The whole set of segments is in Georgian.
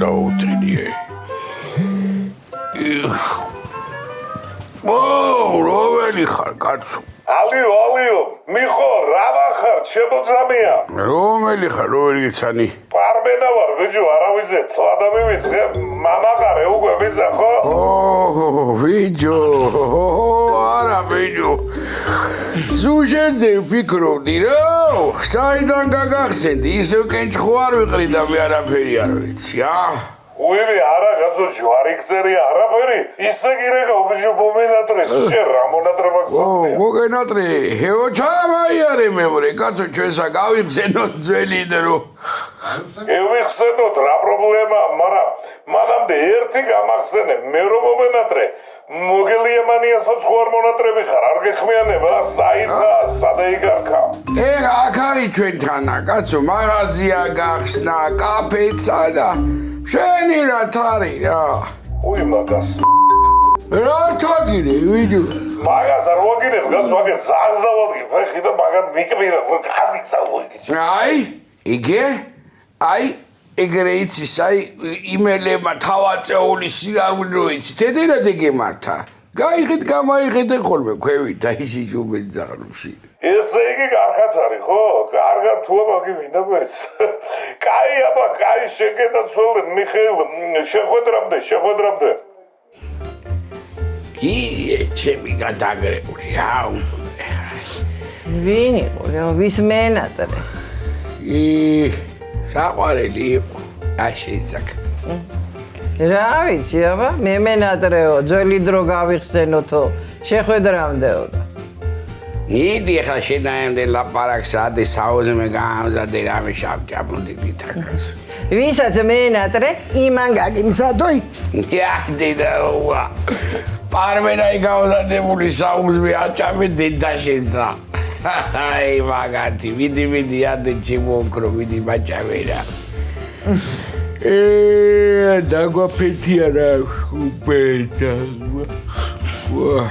დაუთრინიე. რომელი ხარ, კაცო? ალიო, მიხო, რა ვახარ, შემოძამია. რომელი ხარ, რომელი გიცანი? პარმენა ვარ, ბიჭო, არა ვიძეთ, ლადა მივიწყე, მამაყარე უკვე ვიზა, ხო? ბიჭო, არა ბიჭო. სუჟენზე ვფიქრობდი, რა? საიდან გაგახსენდი, ისევ კენჭხო არ ვიყრი და მე არაფერი არ ვიცი, უები არა გაწო ჯვარი გწერი არაფერი ისე გირეკა ბიჭო მომენატრეს შენ რა მონატრება გწოდი მოგენატრე ჰეო ჩამაიარე მემორე კაცო ჩვენსა გავიხსენოთ ძველი დრო ევიხსენოთ რა პრობლემაა მაგრამ მანამდე ერთი გამახსენე მე რომ მომენატრე მოგელიემანიასაც ხო არ მონატრები ხარ არ გეხმიანება საითხა სადაიგარქა აქ არის ჩვენთანა კაცო მაღაზია გახსნა კაფეცა და შენი რა თარი რა უი მაგას რა თაგირე ვიდეო მაგას არ ვაგინებ გაც ვაგერ ზაღზავადგი ფეხი და მაგან მიკმირა კარგი წავოიგე აი ეგრე იცის აი იმელება თავაწეული სიარული რო იცი თედერად ეგემართა გაიღეთ გამაიღეთე ხოლმე ქვევით და ისი ჟუბელი ძაღლებში ესე იგი კარგად არის ხო? კარგად თუ ამაგი მინდა მეც. კაი აბა, კაი შეგენაცვალე მიხეილ, შეხვედრამდე. კი, ჩემი გადაგრეული, აუდოდე. ვინ იყო, ვის მენატრე? საყვარელი იყო, შეისაქმე. რა ვიცი, აბა, მე მენატრეო, ძველი დრო გავიხსენოთო, შეხვედრამდეო. იდი ხა შენაემდე ლაპარაკს ადი საუზმე გამზადე რამე შავჭამოდი გითაკას ვისაც მენატრე იმან გაგიმზადოი დედა პარმენაი გამზადებული საუზმე აჭამე დედაშენსა აი მაგათი ვიდი ადი ჩიმონკრო ვიდი მაჭავერა დაგვაფეთია რა ხუბედა ვა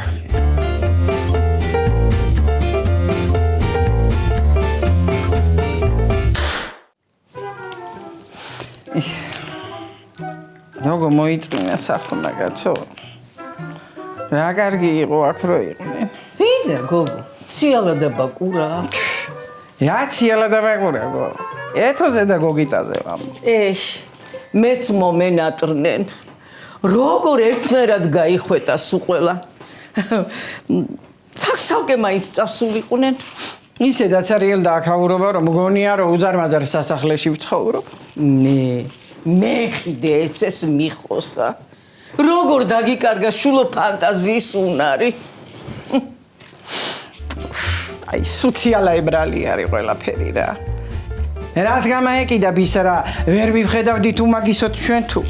როგორ მოიწმინა საქმე კაცო რა კარგი იყო აქ რო იყვნენ ვინა გოგო ციალა და ბაკურა რა ციალა და ბაკურა გო ეთოზე და გოგიტაზე ვამ მეც მომენატრნენ როგორ ერთნაირად გაიხვეტა სუყველა ცალკე მაინც წასულიყვნენ ისედაც არიელ დააქაურობა რომ მგონია რომ უზარმაზარ სასახლეში ვცხოვრობ მე ხიდე ეცეს მიხოსა როგორ დაგიკარგა შულო ფანტაზიის უნარი აი სოციალა ებრალი არის ყველაფერი რა რას გამაეკიდა ბისარა ვერ მივხედავდი თუ მაგისოთ ჩვენ თუ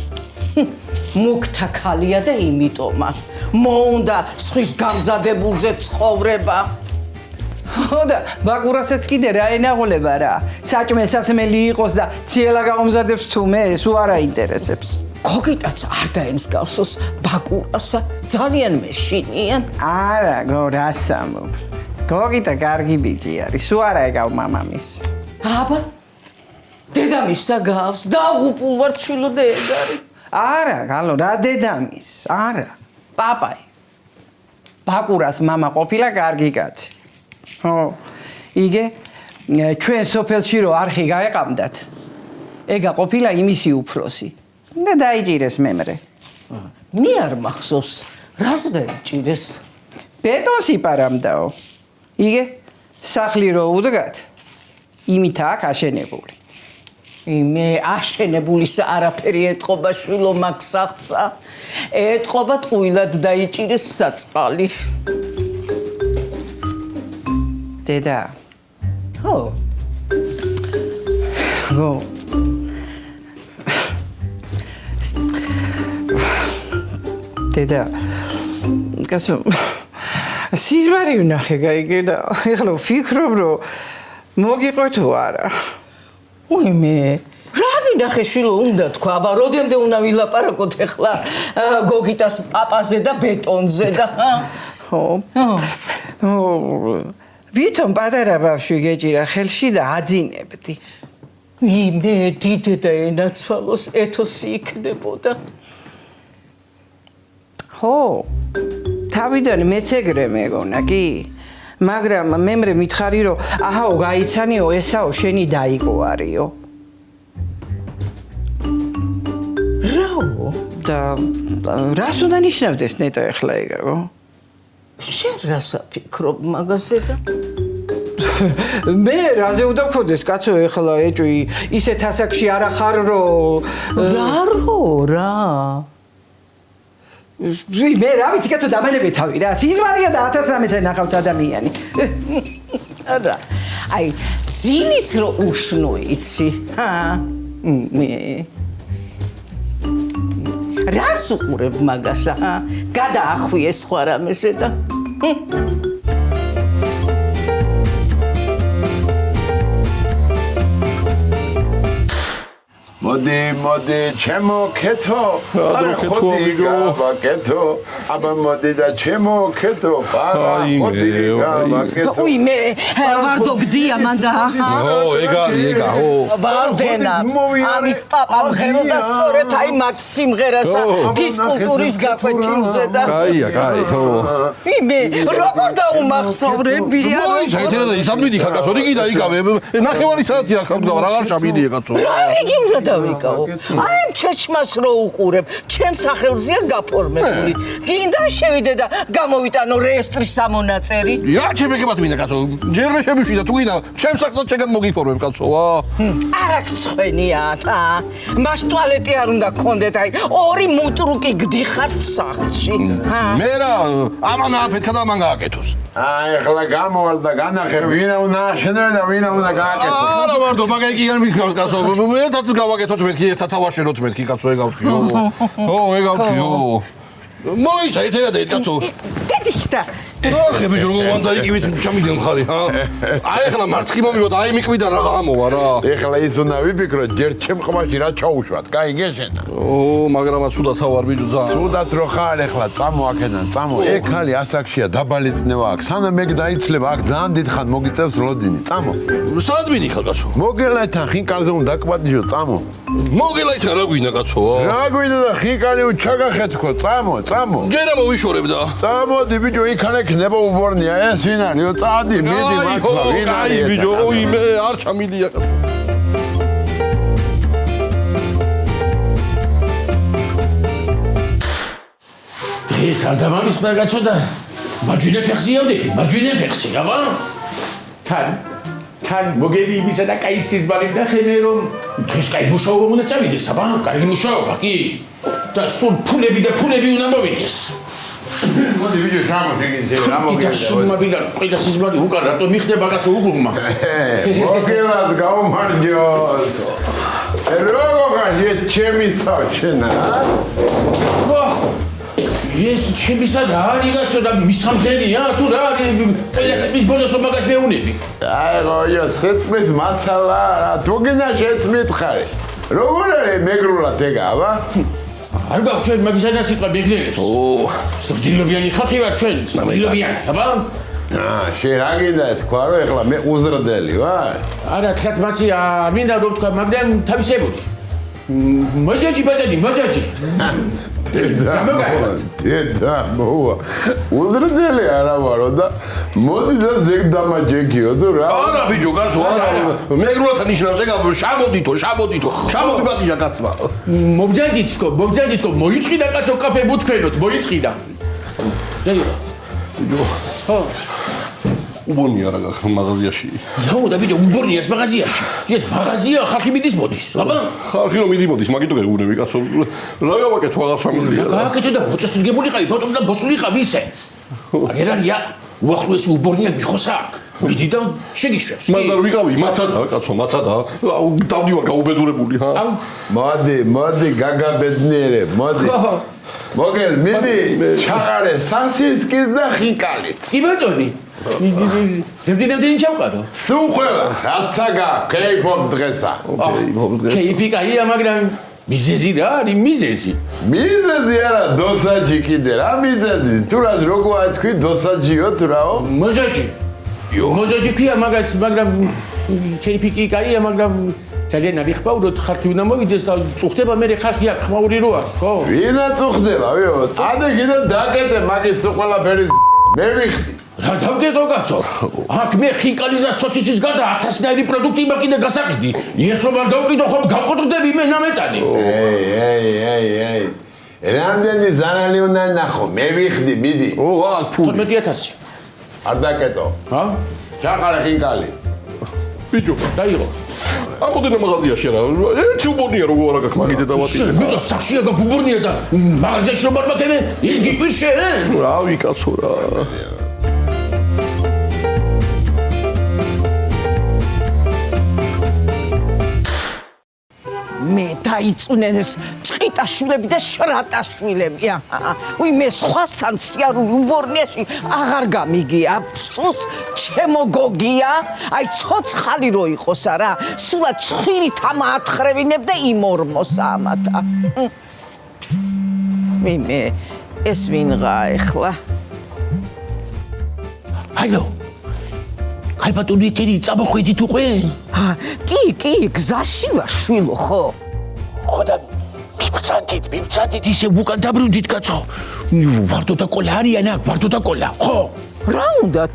მუქთა ქალია და იმიტომა მოუნდა სხვის გამზადებულზე ცხოვრება ხოდა ბაკურასაც კიდე რა ენაღოლება რა საჭმე სასმელი იყოს და ციელა გამომზადებს თუ მე სუ არა ინტერესებს გოგიტაც არ დაემსგავსოს ბაკურასა ძალიან მეშინიან არა გო რასამობ გოგიტა კარგი ბიჭი არის სუ არა ეკავ მამამის აბა დედამისსა გავს დაღუპულ ვარ ჩილო და ეგარი არა გალო რა დედამის არა პაპაი ბაკურას მამა ყოფილა კარგი კაცი ხო იგე ჩვენ სოფელში რო არხი გაეყამდათ ეგა ყოფილა იმისი უფროსი და დაიჭირეს მემრე მე არ მახსოვს რას დაიჭირეს ბეტონს იპარამდაო იგე სახლი რო უდგათ იმით აქ აშენებული მე აშენებულისა არაფერი ეთყობა შვილო მაგ სახლსა ეთყობა ტყუილად დაიჭირეს საწყალი დედა ხო გო დედა კაცო სიზმარი ვნახე გაიგე და ეხლა ვფიქრობ რომ მოგიყვე თუ არა უი მე რა მინახე შვილო უნდა თქვა აბა როდემდე უნდა ვილაპარაკოთ ეხლა გოგიტას პაპაზე და ბეტონზე და ხო ვითომ პატარა ბავშვი გეჭირა ხელში და აძინებდი იმე დიდედა ენაცვალოს ეთოსი იქნებოდა. ხო, თავიდან მეც ეგრე მეგონა კი, მაგრამ მემრე მითხარი რომ აჰაო გაიცანიო ესაო შენი დაიგოარიო. რაო? და რას უნდა ნიშნავდეს ნეტა ახლა ეგაო? შენ რას აფიქრობ მაგაზე და? მე რაზე უნდა გქონდეს კაცო ახლა ეჭვი ისეთ ასაკში არა ხარ რომ რა? მე რა ვიცი კაცო დამანებე თავი რა სიზმარია და 1900-ზე ნახავს ადამიანი. არა, აი ძინიც რო უშნო იცი, მე რას უყურებ მაგას, გადაახვიე სხვა რამეზე და მოდი, ჩემო ქეთო. არა ხოდი გავაკეთო. აბა მოდი და ჩემო ქეთო. არა ხოდი გავაკეთო. იმე, ვარდო გდია მანდა. ეგა, ვარდენა. ამის პაპა მღერო და სწორედ აი მაგ სიმღერასა ფიზკულტურის გაკვეთილზე და. კაი, ხო. იმე, როგორ დაუმახსოვრებია? საერთოდ ისამბიდი ხაკას, ორი კიდე იკავე. ნახევარი საათი აქ გავდგა, აღარ ჩამიდია კაცო. რა იგი უნდა დავიკავო? აი ამ ჩეჩმას რო უყურებ, ჩემ სახელზეა გაფორმებული. გინდა შევიდე და გამოვიტანო რეესტრის სამონაწერი? რა ჩემეგებად მინდა კაცო? ჯერ მე შემიშვიდა თუ გინდა, ჩემ სახელს შეგად მოგიფორმებ კაცო, არა გწხვენიათ, მას ტუალეტი არ უნდა გქონდეთ, აი ორი მუტრუკი გდიხართ სახლში. მე რა, ამან აფეთქა და მან გააკეთოს. ახლა გამოვალ და განახე ვინა უნდა აშენო და ვინა უნდა გააკეთო. არა ვარდო, მაგაი კი არ მიქნავს კაცო. ერთად გავაკეთოთ მეთქი, ერთად ავაშენოთ მეთქი კაცო, ეგავთქიო. ო, ეგავთქიო. მოიცა ერთად კაცო. დედიშტა. ახე ბიჭო, როგორ მანდა იკივით ჩამიდნენ ხარი, აი ახლა მარცხი მომივოდა, აი მიკვიდა რა გამოვა რა. ახლა ის უნდა ვიფიქროთ, ჯერ ჩემ ყმაში რა ჩაუშვათ, კაი გეშენა. მაგრამაც სუდაც ავარ ბიჭო ძა. სუდაც რო ხარ ახლა, წამო აქედან, წამო. ეგ ხალი ასაკშია, დაბალი წნევა აქვს. სანამ ეგ დაიცლება, აქ ძალიან დიდხან მოგიწევს როდინი, წამო. სად მინიხარ კაცო? მოგელათან ხინკალზე უნდა დაკბადიო, წამო. მოგელაითა რა გვინდა კაცო? რა გვინდა და ხინკალი ჩაგახეთქო, წამო. ჯერა მოვიშორებ და. წამოდი ბიჭო, იქან ექნება უბორნია, ეს ვინ არისო? წადი, მიდი მართლა, ვინ არის? აი ბიჭო, მე არ ჩამილია კაცო. დღეს არ დამამისმა კაცო და მარჯვენა ფეხზე ავდები, მარჯვენა ფეხზე, აბა? თან მოგები იმისა და კაი სიზმარი ნახე რომ დღეს კაი მუშაობა უნდა წავიდეს, აბა? კარგი მუშაობა, კი. და სულ ფულები უნდა მოვიდეს. მოდი ვიდეო შემოგიგინე რა და მოგედა. სულმაბილა ყიდა სიზმარი უკან რატო მიხდება კაცო უგურმა? მოგელად გაუმარჯოს. როგორ ჩემი სავჩენა? ეს ჩემისა რა არის კაცო და მისამდენია თუ რა არის? ყველასე მის ბოლოს მაგას მეუნები. აი გოიო, სეთმის მასალა რა, თუ გინდა შეცმით ხარი. როგორ არის მეგრულად ეგ, აბა? არ გაქვს ჩვენ მაგისანა სიტყვა მეგრელებს. სრდილობიანი ხალხი ვარ ჩვენ, სრდილობიანი, აბა? შენ რა გინდა თქვა რომ ეხლა მე უზრდელი ვარ? არა, თხათ მასი არ მინდა რომ თქვა, მაგრამ თავისებური. მოზაჯი ბადანი, მოზაჯი. დედა მოვა. უზრდელი არა ვარო და მოდი და ზეგ დამაჯეკიო თუ რა? არა ბიჭო, კაცო, არა. მეგრულად ნიშნავს ეგ შამოდითო. შამოდი ბადიჟა კაცმა. მობძანდით თქო, მოიწყიდა კაცო კაფე ბუთქენოთ, მოიწყიდა. ბიჭო. უბონია რა გაქვს მაღაზიაში. რა უნდა ბიჭო, უბონია ეს მაღაზიაში. ეს მაღაზია ხალხი მიდის მოდის, აბა? ხალხი რომ მიდის, მაგითო გეუბნები კაცო. რა გავაკეთო აღარ სამილია. გააკეთე და მოწესრიგებული ხარ, ბატონო და ბოსული ხარ ისე. აგერარია, უახლოესი უბონია მიხოსა აქ. მიდი და შეგიშვებს. მაგრამ ვიყავი, მაცადა კაცო, მაცადა. დავდივარ გაუბედურებული, მოდი გაგაბედნიერე, მოდი. მოგელ, მიდი, ჩაღარე სასისკის და ხინკალით. კი ბატონი. დემდინ ჩავყადო. სულ ყველა, რაცაგა, კეიფობ დღესა. კეიფი კაია, მაგრამ მიზეზი რა არის მიზეზი? მიზეზი არა, დოსაჯი კიდე რა მიზეზი? თუ რა როგორ თქვი დოსაჯიო თუ რაო? მოზაჯი. მოზაჯი ქვია მაგას, მაგრამ კეიფი კი კაია, მაგრამ ძალიან არის ხმაუროთ ხალხი უნდა მოვიდეს და წუხდება მე ხალხი აქ ხმაური რო არის ხო? ვინა წუხდება ვიო? წადე კიდე დაკეტე მაგის ყველაფერი მე ვიხდი. რა დავკეტო კაცო? აქ მე ხინკალის და სოსისის გადა 1000-ნაირი პროდუქტი იმა კიდე გასაყიდი. იესო არ გავკიდო ხომ გავყოდრდები მე ნამეტანი. ეი. რამდენი ზანალი უნდა ნახო? მე ვიხდი, მიდი. აქ ფული. 15000. არ დაკეტო. ჰა? ჩაყარა ხინკალი. ბიჭო, დაიღო. ამოდენა მაღაზიაში რა. ერთი უბორნია როგორ არა გაქვს მაგით დავატირე. ბიჭო, სახშია გუბურნია და მაღაზიაში რომ არ მაქენე, ის გიკვირს შენ? რავი კაცო რა. მე დაიწუნენ ეს ჭყიტაშვილები და შრატაშვილები. უი მე სხვასთან სიარული უბორნიაში აღარ გამიგია. ფსუს ჩემო გოგია, აი ცოცხალი რო იყოს არა, სულად ცხვირით ამაათხრევინებ და იმორმოს ამათა. მე ეს ვინღა ეხლა? ჰალო. ხალბატონი ეთერი წამოხვედით უკვე? კი, გზაში ვარ შვილო ხო? ხო და მიბცანდით ისე უკან დაბრუნდით კაცო. ვარდო და კოლა არიან აქ, ვარდო და კოლა, ხო? რა უნდათ?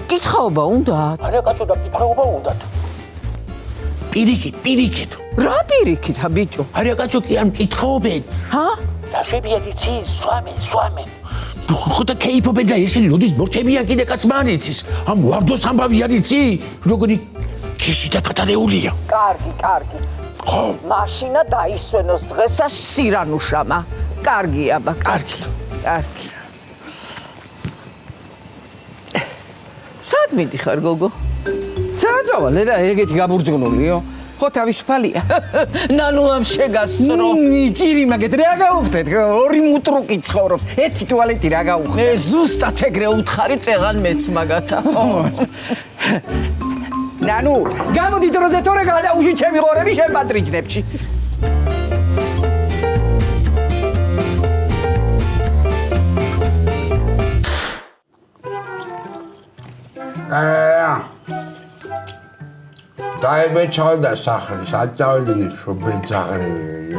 კითხაობა უნდათ? არა კაცო და კითხაობა უნდათ. პირიქით. რა პირიქით ბიჭო? არა კაცო კი ამ კითხაობენ. ჰა? და შებიან იცი, სვამენ. ხო და კეიფობენ და ესენი როდის მორჩებიან კიდე კაც მარიცის. ამ ვარდოს ამბავი არ იცი? როგორი ქიში და კატარეულია. კარგი. ხო. მაშინა დაისვენოს დღესა სირანუშამა. კარგი აბა, კარგი. სად მიდიხარ გოგო? წავალე და ეგეთი გაბურძგნოლიო. ხო თავისუფალია. ნანუ ამ შეგასწრო. ჭირი მაგეთ რა გაუხდეთ? ორი მუტრუკი ცხოვრობთ. ერთი ტუალეტი რა გაუხდეთ? მე ზუსტად ეგრე უთხარი წეღან მეც მაგათა. ნანუ, გამოდი დროზე თორე გადაუში ჩემი ღორები შენ პატრიჯნებში. დაიბე ჩავდა სახლის, აწავედნენ შობელ ძაღლები.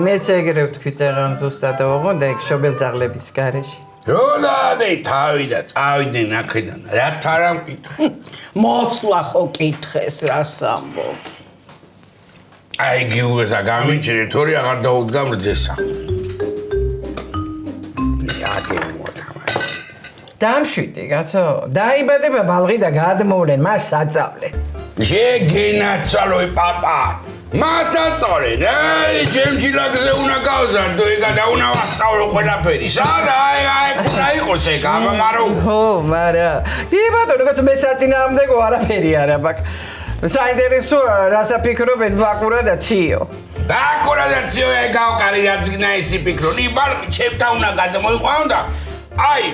მეც ეგრე ვთქვი წეღან ზუსტად ოღონდ ეგ შობელ ძაღლების გარეშე. როლადე თავი და წავიდნენ აქედან. რა თარა მკითხე? მოსვლა ხო კითხეს რას ამბობ? აი გიუგესა გამიჩერე თორე აღარ დაუდგამ რძესა. დამშვიდი, კაცო. დაიბადება ბალღი და გადმოვლენ მას საწავლე. შეგენაცალოი პაპა. მას აწავლენ. აი, ჩემჯილაგზე უნდა გავზარდო, ეგა და უნდა ვასწავლო ყველაფერი. სად აი, უნდა იყოს ეგ, ამამარო. ხო, მარა. კი ბატონო, კაცო, მე საწინააღმდეგო არაფერი არა მაქვს. საინტერესოა, რასა ფიქრობენ ბაკურა და ციო. ბაკურა და ციო ეგ გავკარი რა ძგნა ისი ფიქრო. ნიბალი ჩემთან უნდა გადმოიყვანო და აი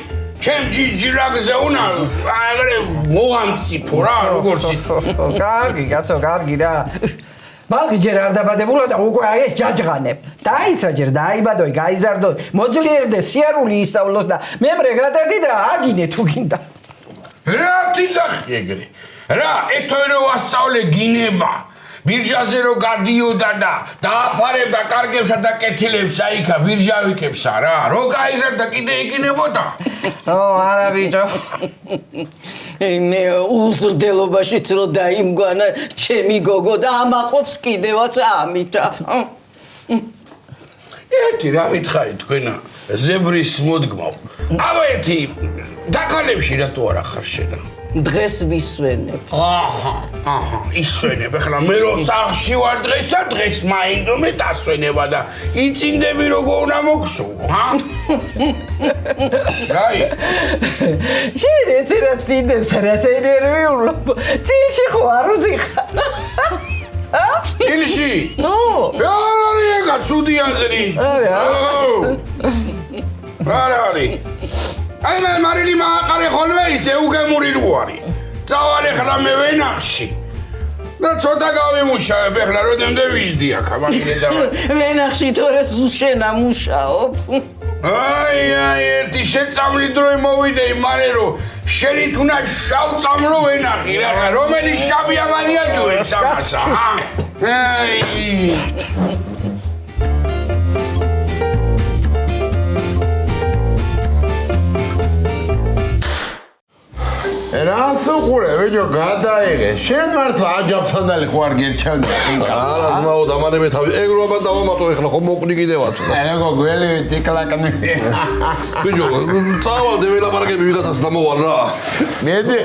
ჩემ ჯიჯილაგზე უნდა აგრე მოამწიფო რა როგორც კარგი კაცო კარგი რა ბალღი ჯერ არ დაბადებულა და უკვე აი ეს ჯაჯღანებ დაიცა ჯერ დაიბადოი გაიზარდოი მოძლიერდე სიარული ისწავლოს და მემრე გადადი და აგინე თუ გინდა რა თიძახი ეგრე რა ეთოერო ვასწავლე გინება ბირჟაზე რო გადიოდა და დააფარებდა კარგებსა და კეთილებს აიქა ბირჟავიკებსა რა რო გაიზარდა კიდე იგინებოდა ო არა ბიჭო მე უზრდელობაშიც რო დაიმგვანა ჩემი გოგო და ამაყობს კიდევაც ამითა ერთი რა მითხარი თქვენა ზებრის მოდგმავ აბა ერთი დაკალებში რატო არა ხარ შენა დღეს ვისვენებ აჰა ისვენებ ახლა მე რო სახში ვარ დღეს მაინდო მე დასვენება და იწინდები როგორ უნდა მოგსო ჰა რაი შენ ეცერას წინდებს რა სენერვიულო წილში ხო არ უძიხარ წილში ნო არა ეგა ცუდი აზრი არა აი მე მარილი მაყარე ხოლმე ისე უგემური რუარი წავალე ხლა მე ვენახში და ცოტა გავიმუშავებ ახლა როდემდე ვიжди აქ მაშინ და ვენახში თორე შენ ამუშაობ აი ერთი მოდი შეწამლი დროი მოვიდე იმანე რომ შენი თუნა შავ წამლო ვენახი რა რომელი შავი ამანია ჯოებს ამასა რას უყურე ვიჯო გადაიღე შენ მართლა აჯაფსანდალი ხო არ გერჩევდა არა ძმაო დამანებე თავი ეგროა დავამატო ეხლა ხო მოკვდი კიდევაც ერეგო გველი ტიკლაკნი ბიჭო წავალ დეველაპარაკები ვიღაცას დამოვალ რა მედი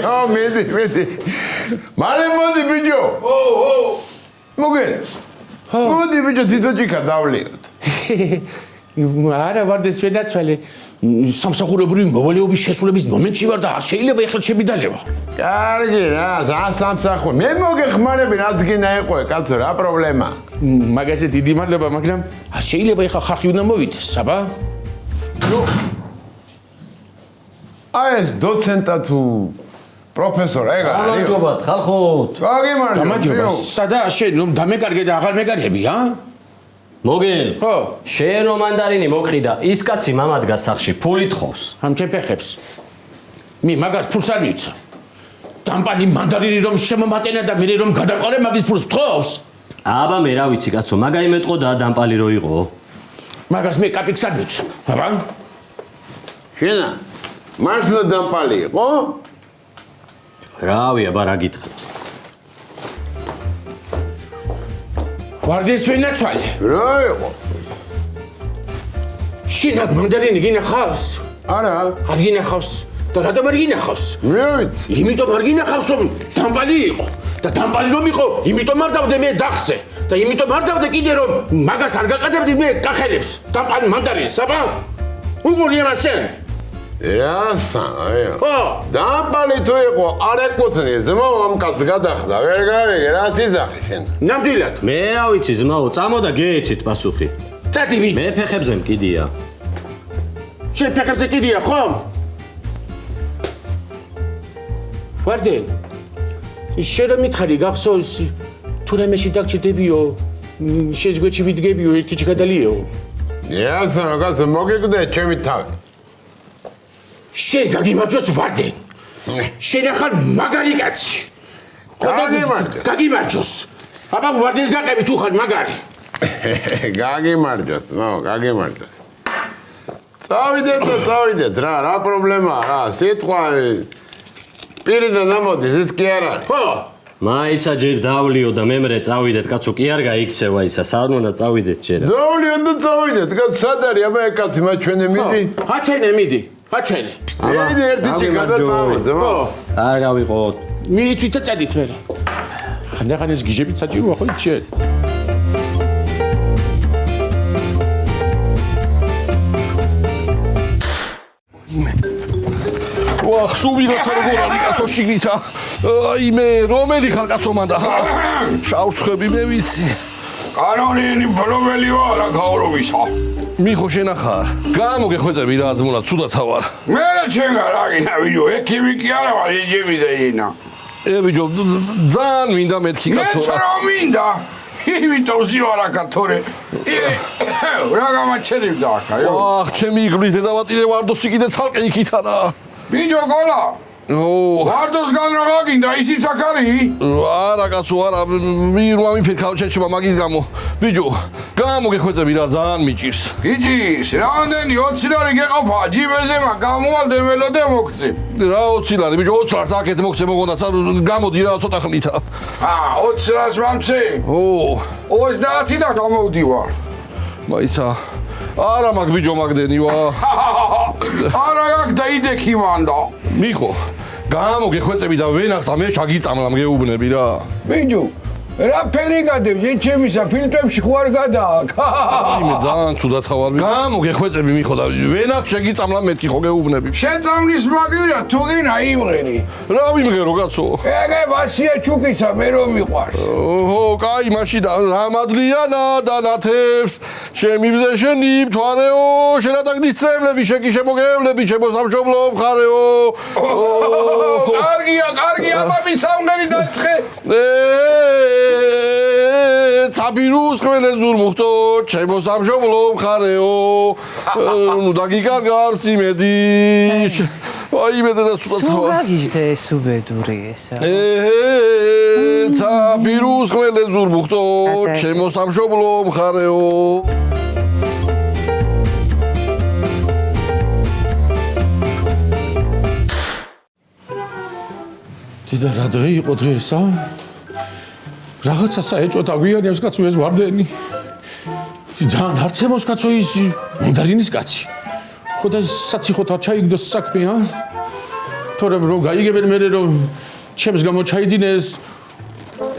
მალე მოდი ბიჭო მოგე მოდი ბიჭო თითოჭიქა დავლიოთ არა ვარდეს ვენაცვალე სამსახურებრივი მოვალეობის შესრულების მომენტში ვარ და არ შეიძლება ეხლა შემიდალევა კარგი რა სამსახური მე მოგეხმარები რაც გინდა იყო კაცო რა პრობლემა მაგაზე დიდი მადლობა მაგრამ არ შეიძლება ეხლა ხალხი უნდა მოვიდეს საბა აი ეს დოცენტა თუ პროფესორ ეგ არის გამარჯობათ ხალხოთ გამარჯობა სადაა შენ რომ დამეკარგე და აღარ მეკარგები მოგელ ხო შენ რომ მანდარინი მოყიდა ის კაცი მამად გასახში ფული თხოვს ამ ჩემფეხებს მე მაგას ფულს არ მივცა დამპალი მანდარინი რომ შემომატენა და მე რომ გადაყარე მაგის ფულს თხოვს აბა მე რა ვიცი კაცო მაგაი მეტყო და დამპალი რო იყო მაგას მე კაპიქს არ მივცა აბა შენა მართლა დამპალი იყო რავი აბა რა გითხრა ვარდეს ვენაცვალე რა იყო შენ აქ მანდარინი გინახავს არა არ გინახავს და რატომ არ გინახავს მე ვიცი იმიტომ არ გინახავს რომ დამპალი იყო და დამპალი რომ იყო იმიტომ არ დავდე მე დახზე და იმიტომ არ დავდე კიდე რომ მაგას არ გაკეთებდი მე კახელებს დამპალი მანდარინს აბა უგონია მასენ რასა ხო დამპალი თუ იყო არ ეკუთვნი ძმაო ამ კაცს გადახდა ვერ გავიგე რა სიზახი შენ ნამდვილად მე რა ვიცი ძმაო წამოდა გეეჩით პასუხი წადი ვინ მე ფეხებზე მკიდია შენ ფეხებზე კიდია ხომ ვარდენ შენ რომ მითხარი გახსოვს თუ რამეში დაგჭდებიო შეზგვეჩი ვიდგებიო ერთი ჩგადალიო რასა კაცო მოგიკვდე ჩემი თავი შენ გაგიმარჯოს ვარდენ შენ ახალ მაგარი კაცი გაგიმარჯოს აბა ვარდენს გაყები თუ ხარ მაგარი გაგიმარჯოს გაგიმარჯოს წავიდეთ რა პრობლემაა რა სიტყვა პირიდან ამოდის ეს კი არ არის ხო მაიცა ჯერ დავლიო და მემრე წავიდეთ კაცო კი არ გაიქცევა ისა სად უნდა წავიდეთ ჯერ დავლიო და წავიდეთ კაც სად არის აბა ეს კაცი მაჩვენე მიდი აჩვენე მიდი აჩვენე მიდი ერთი ჭიქა წავიდე არ გავიყოთ მიდი თვითონ წადით მე ხანდახან ეს გიჟებით საჭიროა ხო იცი ვახ სუბირას არ გორალი კაცო შიგნითა აი მე რომელი ხარ კაცო მანდა შავცხები მე ვიცი კანონიანი პრობლემი არა გაურობისა მიხო შენახარ გამოგეხვეწები რა ძმულა ცუდაცა ვარ მე ჩემგა რა გინდა ვიჯო ექიმიკი არა ვარ ეჯები და ენა ბიჭო ძალიან მინდა მეთქი კაცო მეც რა მინდა იმიტომ ზიარაკა თორე რა გამაჩერებდა ახლა ვახ ჩემი იგლის დედავატირე ვარდოსი კიდე ცალკე იქითა რა ბიჯო გოლა ვარდოს განრაღა გინდა ისიც აქ არის არა კაცო არა მირვა მიფიქრა ჩეჩება მაგის გამო ბიჯო გამოგეხვეწები რა ძალიან მიჭირს გიჯის რამდენი 20 ლარი გეყოფა ჯიბეზე მაგ გამოვალდე მელოდე მოგწი რა 20 ლარი ბიჯო 20 ლარს აქეთ მოგცე მოგონდა გამოდი რა ცოტა ხნითა 20 ლარს მომწი 30 და გამოვდივარ მაიცა არა მაგ ბიჯო მაგდენი ვა არა გაკდა იდექი მანდა მიხო გამოგეხვეწები და ვენახს მე შაგიწამლა მგეუბნები რა ბიჯო რა ფერი გადევ ჩემისა ფილტრებში ხო არ გადააკ მე ძალიან ცუდაცა ვარ გამოგეხვეწები მიხო და ვენახს შეგიწამლა მეთქი ხო გეუბნები შენ წამლის მაგირა თუ გინა იმღერი რა ვიმღერო კაცო ეგე ვასია ჩუკისა მე რომ მიყვარს ოჰო კაი მაშინ რამადლიანა და ნათებს შემიბზე შენი მთვარეო შენადაგდისწრებლები შეკი შემოგევლები შემოსამშობლო მხარეო კარგია მამი სამღერი დაწყე ცაფირუს ხველე ზურმუხტო ჩემო სამშობლო მხარეო ნუ დაგიკარგავს იმედი აი მე და სულაგიჟდე სუბედური ესა ცაფირუს ხველე ზურმუხტო ჩემო სამშობლო მხარეო დიდა რა დღე იყო დღესა? რაღაცა საეჭვოდ აგვიანებს კაცო ეს ვარდენი. ძალიან არცემოს კაცო ის მანდარინის კაცი. ხო და საციხოთ არ ჩაიგდოს საქმე, ა? თორემ რო გაიგებენ მე რომ ჩემს გამო ჩაიდინეს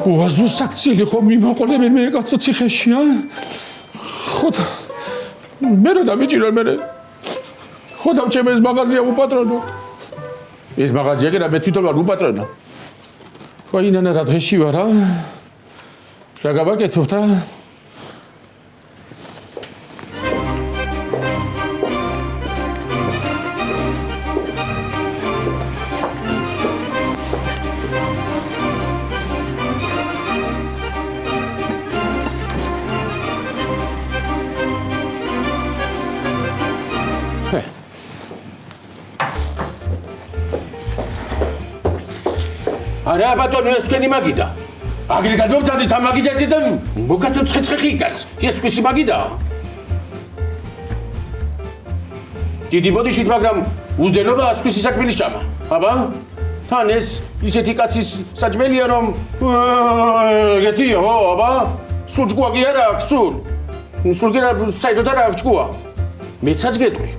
უაზრო საქციელი ხო მიმოყოლებენ მე კაცო ციხეში, ა? ხო და მე რა დამიჭირა მე. ხო და ჩემ ეს მაღაზია უპატრონო. ეს მაღაზია კი რა მე თვითონ ვარ უპატრონო. ვაი ნანა რა დღეში ვარ რა? რა გავაკეთოთ ა? არა ბატონო ეს თქვენი მაგიდა. აგრე გადმოვწადით ამ მაგიდაზე და მოგაცემ ცხეცხი იკაც. ეს თქვენი მაგიდა. დიდი ბოდიშით მაგრამ უზდენობა ასკვის საქმის ჭამა. აბა? თან ეს ისეთი კაცის საჭმელია რომ ეგეთია ხო აბა? სულ ჭკუა კი არა აქვს სულ. სულ კი საერთოდ არა აქვს ჭკუა. მეცაც გეტყვი.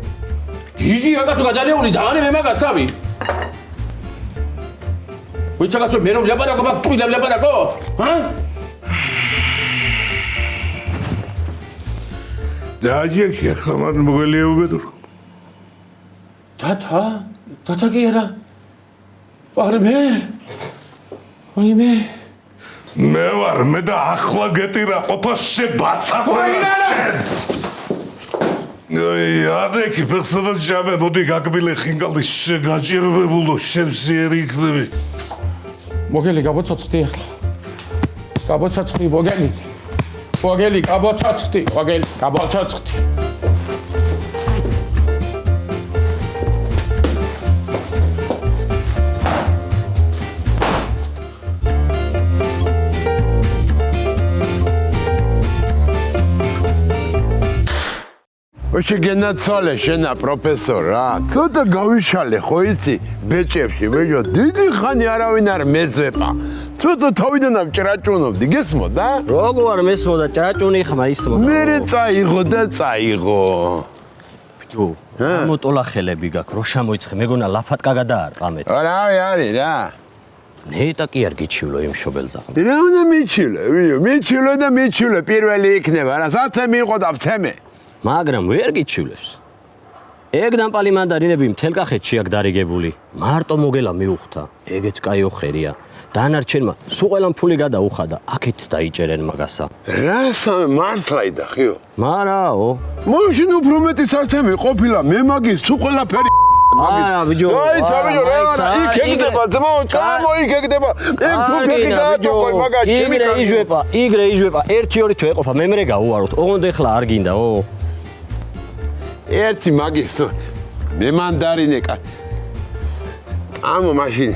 გიჟია კაცო გადალეული და ანე მე მაგას თავი. ვიცა კაცო მე რომ ლაპარაკო მაგ ტყუილა ლაპარაკო? ჰა? დააჯექი ახლა მან მოგელიეუბედურ. თათა კი არა. პარმე. აი მე ვარ მე და ახლა გეტირა ყოფას შებაცა ყველასენ. ადექი ფეხსადაც ჟამე მოდი გაგბილე ხინგალი შეგაჭირებულო შემსიერი იქნები. მოგელი გაბოცოცხდი ახლა. გაბოცოცხდი მოგელი. მოგელი გაბოცოცხდი, მოგელი გაბოცოცხდი. შეგენაცვალე შენა პროფესორ რა ცოტა გავიშალე ხო იცი ბეჭებში ბეჭო დიდი ხანი არავინ არ მეზვება ცოტა თავიდანავ ჭრაჭუნობდი გესმოდა როგორ მესმოდა ჭრაჭუნი ხმა ისმოდა მერე წაიღო და წაიღო ბიჭო მოტოლა ხელები გაქვს რო შემოიცხე მეგონა ლაფატკა გადაარტყამეთ რავი არის რა ნეტა კი არ გიჩივლო იმ შობელზა რა უნდა მიჩილო და მიჩილო პირველი იქნება რა საცე მიიღო და ვცემე მაგრამ ვერ გიჩივლებს. ეგ დამპალი მანდარინები მთელ კახეთში აქ დარიგებული. მარტო მოგელა მიუხვთა. ეგეც კაი ოხერია. დანარჩენმა სულ ყველამ ფული გადაუხადა. აქეთ დაიჭერენ მაგასა. რასა მართლაი და ხიო. მარაო. მაშინ უფრო მეტი საცემი ყოფილა მე მაგის სულ ყველაფერი არა ბიჭო. აი საბიჭო რა იქ ეგდება ძმო წამო იქ ეგდება ეგ თუ ფეხი გააჭოყო მაგა ჩემი იგრე იჟვება 1-2 თვე ყოფა მემრე გაუაროთ. ოღონდ ეხლა არ გინდაო. ერთი მაგის მე მანდარინეკა წამო მაშინ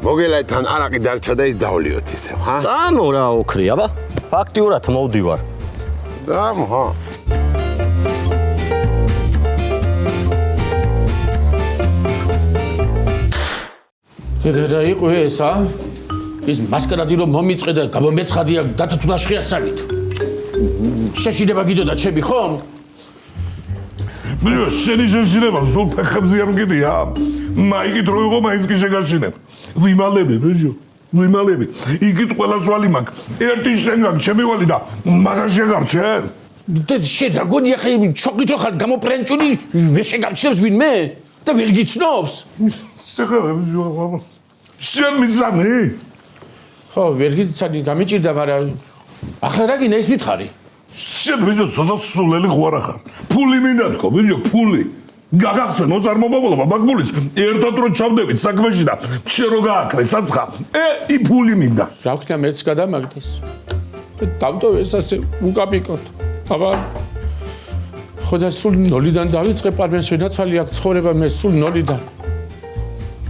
მოგელათან არაყი დარჩა და ის დავლიოთ ისე ხა წამო რა ოქრი აბა ფაქტიურად მოვდივარ წამო ხა რა იყო ესა ის მასკარადი რომ მომიწყვე და გამომეცხადია დათუთუნაშხია საგით შეშინება გიდოდა ჩემი ხომ ბიო შენი შეშინება სულ ფეხებზე არ მგიდია მაიგით რო იყო მაინც კი შეგაშინებ ვიმალები ბიჭო ვიმალები იგით ყველა სვალი მაქვს ერთი შენ გაკ ჩემი ვალი და მაგას შეგარჩენ და შენ რა გონია ხე ჩოყით ხარ გამოპრენჭული მე შეგამჩნევს ვინმე და ვერ გიცნობს შეხება შენ მიცანი ხო ვერ გიცანი გამიჭირდა მაგრამ ახლა რა გინდა ის მითხარი შენ ბიჭო ცოტა სულელი ხوارა ხარ ფული მინდა თქო ბიჭო ფული გაგახსენო წარმომავლობა მაგმულის ერთად რო ჩავდებით საქმეში და შენ რო გააკრე საცხა ი ფული მინდა რა ვქნა მეც გადამაგდეს დამტოვეს ასე უკაპიკოთ. აბა ხოდა სულ ნოლიდან დავიწყე პარმენს ვინაცვალი აქ ცხოვრება მე სულ ნოლიდან.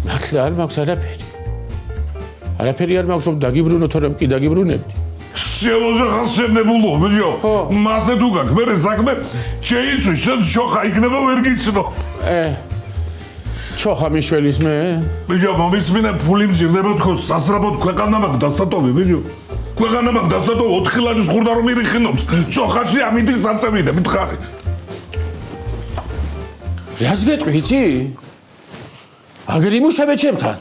მართლა არ მაქვს არაფერი. არაფერი არ მაქვს რომ დაგიბრუნო თორემ კი დაგიბრუნებდი. შევოზე ხასენებულო ბიჭო მასე თუ გაქვს მე საქმე შეიცვი შენ შოხა იქნება ვერ გიცნო ჩოხა მიშველის მე ბიჭო მომისმინე ფული მძირდება თქოს სასრაბოდ ქვეყანა მაქვს დასატოვე ბიჭო ქვეყანა მაქვს დასატოვე 4 ლარის ხურდა რომ ირიხინობს ჩოხაში ამითი საწევიდა მითხარი რას გეტყვი იცი აგერ იმუშავე ჩემთან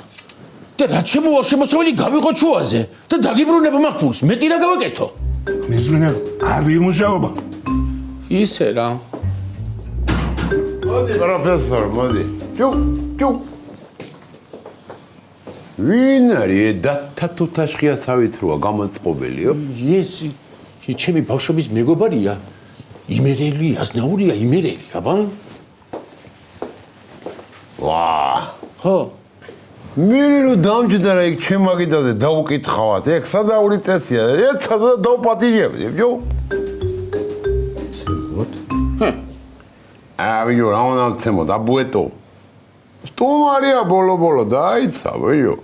და რა შემოსავალი გავიყო ჩუაზე და დაგიბრუნება მაგ ფულს მეტი რა გავაკეთო მისმინე არ იმუშაობა ისე რა მოდი პროფესორ მოდი ჯუ ვინ არის და თუთაშხიასავით როა გამოწყობელიო ესი ჩემი ბავშვობის მეგობარია იმერელი აზნაურია იმერელი აბა ვა ხო მერე რომ დამჯდა რა იქ ჩემაგიდაზე დაუკითხავად ეგ სადაური წესია ეცა და დავპატიჟებდი ჯო ავიო რა უნდა ცემო დაბუეტო სტუმარია ბოლო დაიცა ვიო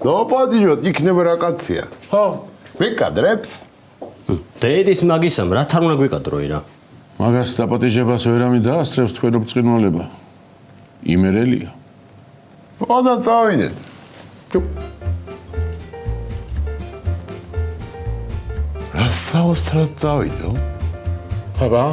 დავპატიჟოთ იქნება რა კაცია ხო მეკადრებს დედის მაგისამ რა თან უნდა გვიკადროი რა მაგას დაპატიჟებას ვერამი დაასწრებს თქვენო ბრწყინვალება იმერელია ხოდა წავიდეთ რა საოცრად წავიდო აბა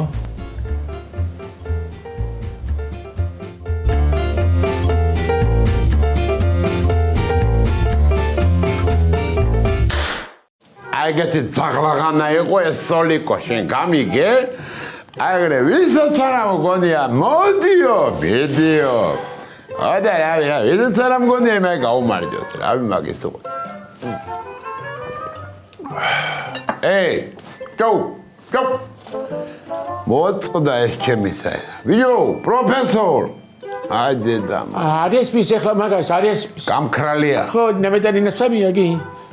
აიგეთი ძაღლაღანა იყო ეს სოლიკო შენ გამიგე აგრე ვისაც არ მგონია მოდიო ვიდეო ადა რა ვისაც არ მგონია მე გაუმარჯოს რავი მაგის თუ ეი ჯო მოწყდა ეს ჩემი საერა ვიო პროფესორ აიდე და არის მის ახლა მაგას არის გამქრალია ხო ნამედალინა სამიაგი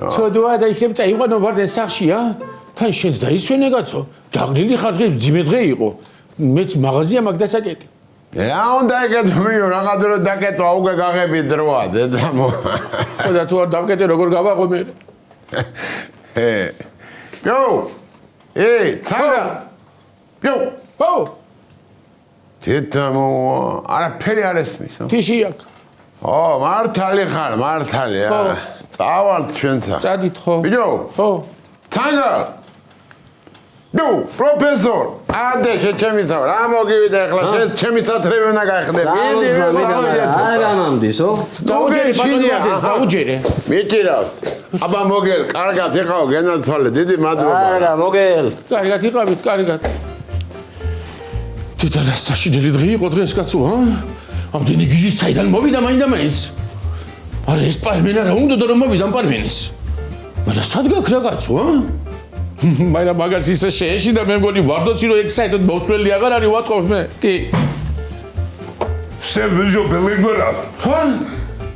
ცოდვა და იქნებ წაიყვანო ვარდენ სახშია თან შენს დაისვენე კაცო დაგლილი ხარჯი ძიმე დღე იყო მეც მაღაზია მაგ დასაკეტი რა უნდა ეკეთო მიო რაღაცა რომ დაკეტო აუგე გაღები დროა დედამო ხო და თუ არ დავკეტე როგორ გავაყო მე ჯო ცაგა ჯო ხო დედამო არაფერი არ ესმისო თიში აქ ო მართალი ხარ მართალი წავალთ ჩვენთან წადით ხო ბიჭო ხო ცაგა ნუ პროფესორ ანდე შეჩემისა რა მოგივიდა ახლა შენ ჩემი სათრები უნდა გაიხდე არა მამდისო დაუჯერე პატონიარდეს დაუჯერე მიჭირავს აბა მოგელ კარგად იყავ გენაცვალე დიდი მადლობა არა მოგელ კარგად იყავით კარგად თვითონ საშინელი დღე იყო დღეს კაცო ამდენი გიჟი საიდან მოვიდა მაინდა-მაინც არა ეს პარმენა რა უნდა რომ მოვიდა პარმენის მაგრამ სად გაქვს რა კაცო მაგრამ მაგას ისე შეეშიდა მე მგონი ვარდოსი რომ ეგ საერთოდ მოსვლელი აღარ არის ვატყობ მე კი შენ ბიჭო ბელეგორა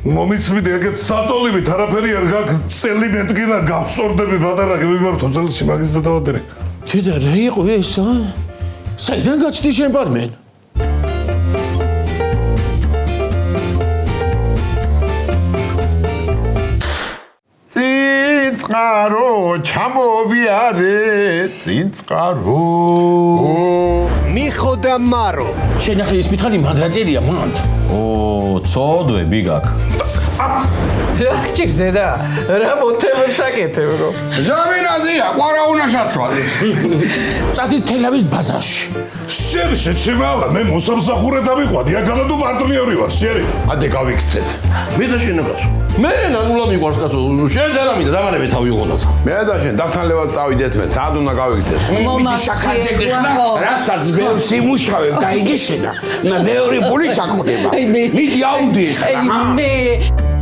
მომიცვიდე ეგეთ საწოლივით არაფერი არ გაქვს წელი მეტკინა გავსორდები ბატარაკი მიმართო წელში მაგის და დავადერე თედა რა იყო ეს საიდან გაჩდი შენ პარმენ წინწყარო ჩამოვიარე წინწყარო მიხოდა მარო შენ ახლა ის მითხარი მადრაწერია მანდ ო ცოდვე ბიგაკ რა გჭირდება რა მოთებებს აკეთებო ზამინაზია ყვარა უნდა შაცვალეს წადით თელავის ბაზარში შენ შეჩემალა მე მოსამსახურე დავიყვანი აქალა თუ პარტნიორი ვარ შერი ადე გავიქცეთ მე და შენ გასო მე ნანულა მიყვარს კაცო შენ ძალამი და დამანები თავი უყოდაც მე და შენ დახალევად წავიდეთ მე სად უნდა გავიქცეთ რასაც ბევრს იმუშავებ და იგი შენა მეორე ფული შეგხვდება მიდი აუდი მე